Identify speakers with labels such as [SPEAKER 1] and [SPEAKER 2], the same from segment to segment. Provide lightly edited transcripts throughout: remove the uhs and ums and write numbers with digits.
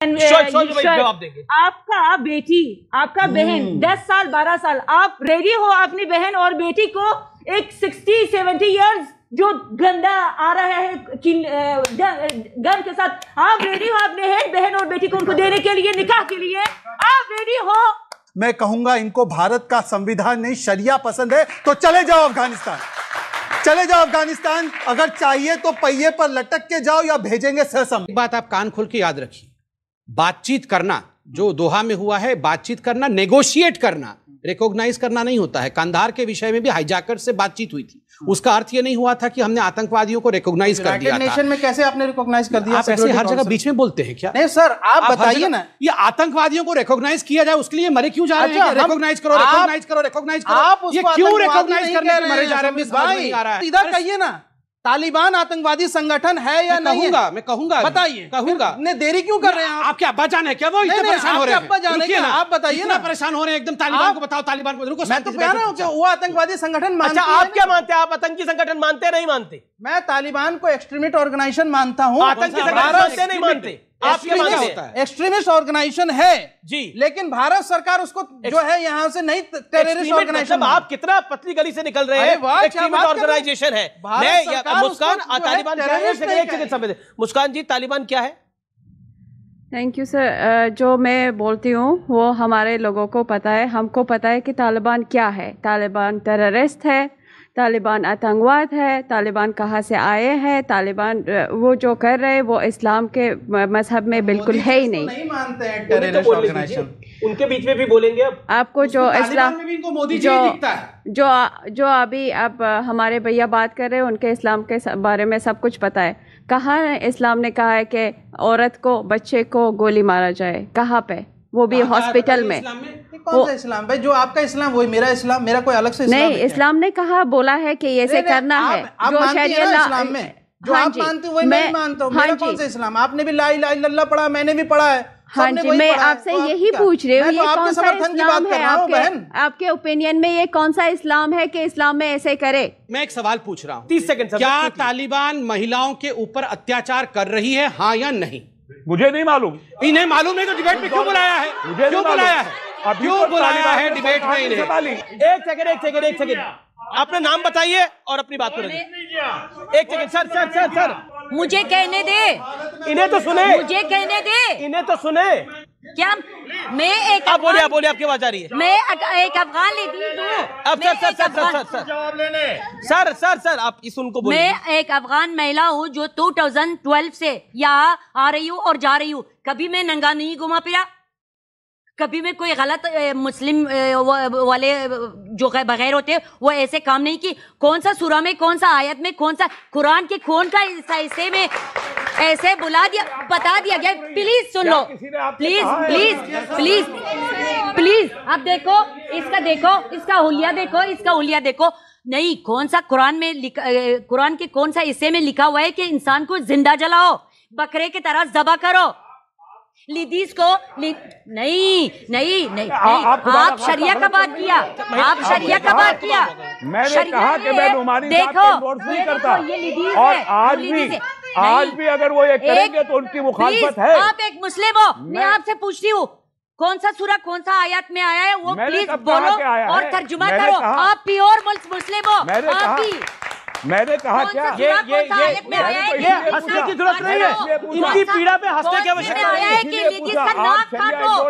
[SPEAKER 1] जवाब देंगे। आपका बेटी, आपका बहन 10 साल 12 साल, आप रेडी हो अपनी बहन और बेटी को एक 60-70 इयर्स जो गंदा आ रहा है गन के साथ, आप रेडी हो अपने बहन और बेटी को उनको देने के लिए, निकाह के लिए आप रेडी हो?
[SPEAKER 2] मैं कहूंगा इनको भारत का संविधान नहीं शरिया पसंद है तो चले जाओ अफगानिस्तान, चले जाओ अफगानिस्तान। अगर चाहिए तो पहिए पर लटक के जाओ या भेजेंगे सहसम।
[SPEAKER 3] बात आप कान खोल के याद रखिए, बातचीत करना जो दोहा में हुआ है, बातचीत करना, नेगोशिएट करना, रिकॉग्नाइज करना नहीं होता है। कंधार के विषय में भी हाईजैकर से बातचीत हुई थी, उसका अर्थ ये नहीं हुआ था कि हमने आतंकवादियों को रिकॉग्नाइज कर दिया था।
[SPEAKER 4] नेशन में कैसे आपने रिकॉग्नाइज कर दिया?
[SPEAKER 3] आप ऐसे हर जगह बीच में बोलते हैं क्या?
[SPEAKER 4] नहीं सर, आप बताइए ना।
[SPEAKER 3] ये आतंकवादियों को रिकॉग्नाइज किया जाए उसके लिए मरे क्यों जा रहे हैं? रिकॉग्नाइज करो, रिकॉग्नाइज करो, रिकॉग्नाइज करो।
[SPEAKER 4] आप
[SPEAKER 3] ये क्यों रिकॉग्नाइज करने के मरे जा रहे हैं?
[SPEAKER 4] भाई सीधा कहिए ना, तालिबान आतंकवादी संगठन है या नहीं?
[SPEAKER 3] मैं कहूंगा,
[SPEAKER 4] बताइए।
[SPEAKER 3] कहूंगा।
[SPEAKER 4] इतने देरी क्यों कर रहे हैं आप?
[SPEAKER 3] आपके अब्बा जान है क्या? वो इतने परेशान हो रहे हैं।
[SPEAKER 4] अब्बा जान है क्या? आप बताइए ना।
[SPEAKER 3] परेशान हो रहे हैं एकदम। तालिबान को बताओ, तालिबान को रुको।
[SPEAKER 4] मैं तो कह रहा हूं कि वो आतंकवादी संगठन मानते हैं।
[SPEAKER 1] आप क्या मानते हैं? आप आतंकी संगठन मानते नहीं मानते?
[SPEAKER 4] मैं तालिबान को एक्सट्रीमिस्ट ऑर्गेनाइजेशन मानता हूं।
[SPEAKER 1] आतंकी संगठन मानते नहीं मानते? आप क्या मानते हैं?
[SPEAKER 4] एक्सट्रीमिस्ट ऑर्गेनाइजेशन है
[SPEAKER 1] जी,
[SPEAKER 4] लेकिन भारत सरकार उसको जो है यहाँ से नहीं टेररिस्ट ऑर्गेनाइजेशन।
[SPEAKER 1] आप कितना पतली गली से निकल रहे हैं? एक्सट्रीमिस्ट ऑर्गेनाइजेशन है। मुस्कान, तालिबान, मुस्कान जी, तालिबान क्या है?
[SPEAKER 5] Thank you sir. जो मैं बोलती हूँ वो हमारे लोगों को पता है, हमको पता है कि तालिबान क्या है। तालिबान टेररिस्ट है, तालिबान आतंकवाद है, तालिबान कहाँ से आए हैं, तालिबान वो जो कर रहे हैं वो इस्लाम के मजहब में बिल्कुल है ही नहीं।
[SPEAKER 4] नहीं मानते हैं टेररिस्ट ऑर्गेनाइजेशन।
[SPEAKER 1] उनके बीच में भी बोलेंगे अब
[SPEAKER 5] आपको जो इस्लाम जो अभी आप हमारे भैया बात कर रहे हैं उनके इस्लाम के बारे में सब कुछ पता है। कहाँ इस्लाम ने कहा है कि औरत को, बच्चे को गोली मारा जाए? कहाँ पे? वो भी हॉस्पिटल में।
[SPEAKER 4] कौन सा इस्लाम भाई? जो आपका इस्लाम वही मेरा इस्लाम, मेरा कोई अलग से इस्लाम
[SPEAKER 5] नहीं। इस्लाम ने कहा, बोला है कि ऐसे करना है जो शरीयत
[SPEAKER 4] इस्लाम में जो आप मानते हो वही मैं मानता हूँ। मेरा कौन सा इस्लाम? आपने भी ला इलाहा इल्लल्लाह पढ़ा, मैंने भी पढ़ा है।
[SPEAKER 5] हाँ जी, मैं आपसे यही पूछ रही हूँ, ये कौन सा इस्लाम है आपके ओपिनियन में? ये कौन सा इस्लाम है कि इस्लाम में ऐसे करे?
[SPEAKER 3] मैं एक सवाल पूछ रहा हूँ,
[SPEAKER 1] 30 सेकंड।
[SPEAKER 3] क्या तालिबान महिलाओं के ऊपर अत्याचार कर रही है, हाँ या नहीं?
[SPEAKER 6] मुझे नहीं मालूम।
[SPEAKER 3] इन्हें मालूम नहीं तो डिबेट में क्यों बुलाया है? क्यों बुलाया है? क्यों बुलाया है डिबेट में इन्हें?
[SPEAKER 1] एक सेकंड, अपना नाम बताइए और अपनी बात करेंगे। एक सेकंड सर,
[SPEAKER 7] मुझे कहने दे,
[SPEAKER 1] इन्हें तो सुने,
[SPEAKER 7] मुझे कहने दे,
[SPEAKER 1] इन्हें तो सुने।
[SPEAKER 7] क्या मैं एक
[SPEAKER 1] आप बोलिए, आपकी आवाज आ रही है।
[SPEAKER 7] मैं एक अफगान लेडी हूँ।
[SPEAKER 1] अब सर जवाब लेने। सर आप इस उनको बोलिए।
[SPEAKER 7] मैं एक अफगान महिला हूँ जो 2012 से यहाँ आ रही हूँ और जा रही हूँ। कभी मैं नंगा नहीं घुमा फिरा, कभी मैं कोई गलत मुस्लिम वाले जो बगैर होते वो ऐसे काम नहीं की। कौन सा सूरा में, कौन सा आयत में, कौन सा कुरान के कौन का हिस्से में ऐसे बुला दिया, बता दिया गया? Please soon low, please please please please. अब देखो इसका, देखो इसका हुलिया, देखो इसका हुलिया देखो। नहीं, कौन सा कुरान में कुरान के कौन सा हिस्से में लिखा हुआ है कि इंसान को जिंदा जलाओ, बकरे की तरह ज़बह करो? लीडीज को नहीं, आप शरिया का बात किया, आप शरिया का बात किया।
[SPEAKER 6] मैंने कहा कि मैं नुमानी साहब को एंडोर्स नहीं करता, और आज भी अगर वो ये करेंगे तो उनकी मुखालफत है।
[SPEAKER 7] आप एक मुस्लिम हो, मैं आपसे पूछती हूँ कौन सा सूरा, कौन सा आयत में आया है वो प्लीज बोलो और तर्जुमा करो। आप प्योर मुस्लिम हो।
[SPEAKER 6] मैंने कहा क्या?
[SPEAKER 1] ये हंसने की जरूरत नहीं है, इनकी पीड़ा पे हंसने की आवश्यकता नहीं है।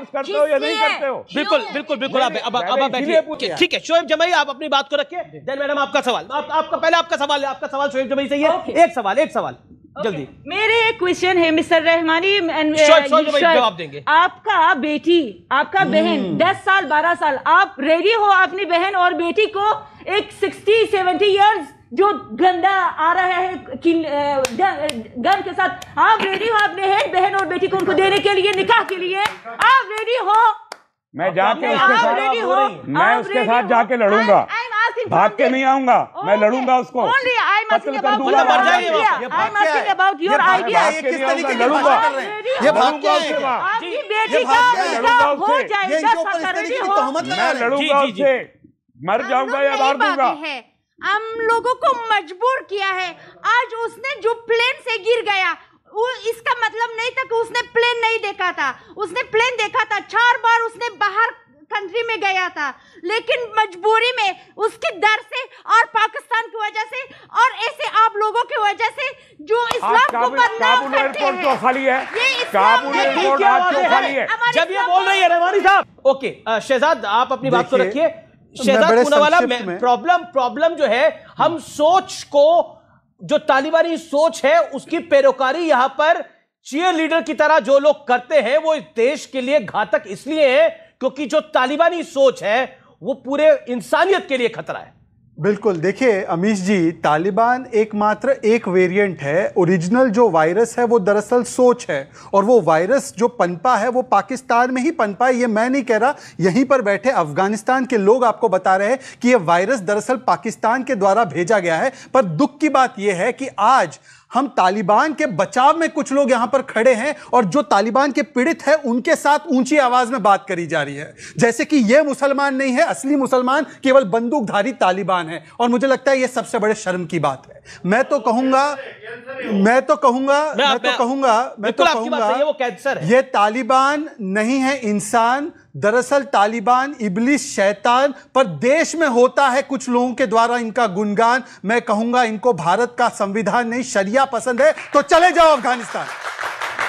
[SPEAKER 6] करते हो या नहीं करते हो?
[SPEAKER 1] बिल्कुल। अब बैठिए, ठीक है। शोएब जमाई, आप अपनी बात को रखिए। देन मैडम आपका सवाल, आपका सवाल शोएब जमाई से है। एक सवाल जल्दी। मेरे क्वेश्चन है मिस्टर रहमानी, जवाब देंगे। आपका बेटी, आपका बहन 10 साल 12 साल, आप रेडी हो अपनी बहन और बेटी को एक 60-70 इयर्स जो गंदा आ रहा है गन के साथ, आप रेडी हो अपने बहन और बेटी को उनको देने के लिए, निकाह के लिए? आप रेडी हो?
[SPEAKER 6] मैं जाके उसके साथ जाके लड़ूंगा, भाग के नहीं आऊंगा, मैं लड़ूंगा उसको, कत्ल कर दूंगा।
[SPEAKER 1] आपकी बेटी का हो जाएगा,
[SPEAKER 6] मैं लड़ूंगा उससे, मर जाऊंगा या मार दूंगा।
[SPEAKER 8] हम लोगों को मजबूर किया है। आज उसने जो प्लेन से गिर गया इसका मतलब नहीं था कि उसने प्लेन नहीं देखा था, उसने प्लेन देखा था। 4 बार उसने बाहर कंट्री में गया था, लेकिन मजबूरी में उसके डर से और पाकिस्तान की वजह से और ऐसे आप लोगों की वजह से जो इस्लाम को बदनाम करते हैं।
[SPEAKER 6] तो खाली है,
[SPEAKER 8] ये
[SPEAKER 6] काबुल एयरपोर्ट आज तो खाली है।
[SPEAKER 1] जब ये बोल रही है रहमानी साहब, ओके शहजाद आप अपनी बात को रखिए। शहजाद पूनावाला, प्रॉब्लम जो है, हम सोच को, जो तालिबानी सोच है उसकी पैरोकारी यहां पर चीयर लीडर की तरह जो लोग करते हैं वो इस देश के लिए घातक इसलिए है क्योंकि जो तालिबानी सोच है वो पूरे इंसानियत के लिए खतरा है।
[SPEAKER 2] बिल्कुल, देखिए अमीश जी, तालिबान एकमात्र एक वेरिएंट है। ओरिजिनल जो वायरस है वो दरअसल सोच है, और वो वायरस जो पनपा है वो पाकिस्तान में ही पनपा है। ये मैं नहीं कह रहा, यहीं पर बैठे अफगानिस्तान के लोग आपको बता रहे हैं कि ये वायरस दरअसल पाकिस्तान के द्वारा भेजा गया है। पर दुख की बात यह है कि आज हम तालिबान के बचाव में कुछ लोग यहां पर खड़े हैं और जो तालिबान के पीड़ित हैं उनके साथ ऊंची आवाज में बात करी जा रही है, जैसे कि ये मुसलमान नहीं है, असली मुसलमान केवल बंदूकधारी तालिबान है। और मुझे लगता है ये सबसे बड़े शर्म की बात है। मैं तो कहूंगा ये तालिबान नहीं है इंसान, दरअसल तालिबान इब्लिस शैतान। पर देश में होता है कुछ लोगों के द्वारा इनका गुणगान। मैं कहूंगा इनको भारत का संविधान नहीं शरिया पसंद है, तो चले जाओ अफगानिस्तान,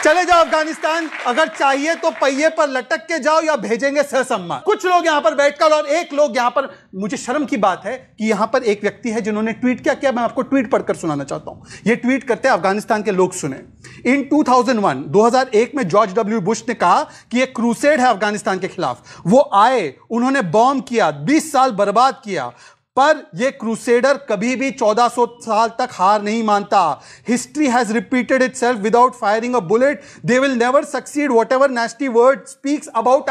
[SPEAKER 2] चले जाओ अफगानिस्तान। अगर चाहिए तो पहिए पर लटक के जाओ या भेजेंगे सहसम्मान। कुछ लोग यहां पर बैठकर, और एक लोग यहां पर, मुझे शर्म की बात है कि यहां पर एक व्यक्ति है जिन्होंने ट्वीट क्या किया, मैं आपको ट्वीट पढ़कर सुनाना चाहता हूं। ये ट्वीट करते हैं अफगानिस्तान के लोग, सुने। इन 2001 में जॉर्ज डब्ल्यू बुश ने कहा कि एक क्रूसेड है अफगानिस्तान के खिलाफ। वो आए, उन्होंने बॉम्ब किया, 20 साल बर्बाद किया, पर यह क्रूसेडर कभी भी 1400 साल तक हार नहीं मानता। History has repeated itself without firing a bullet. They will never succeed whatever nasty word speaks about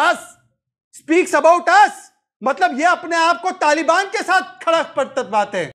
[SPEAKER 2] us. मतलब यह अपने आप को तालिबान के साथ खड़ा करते बात है।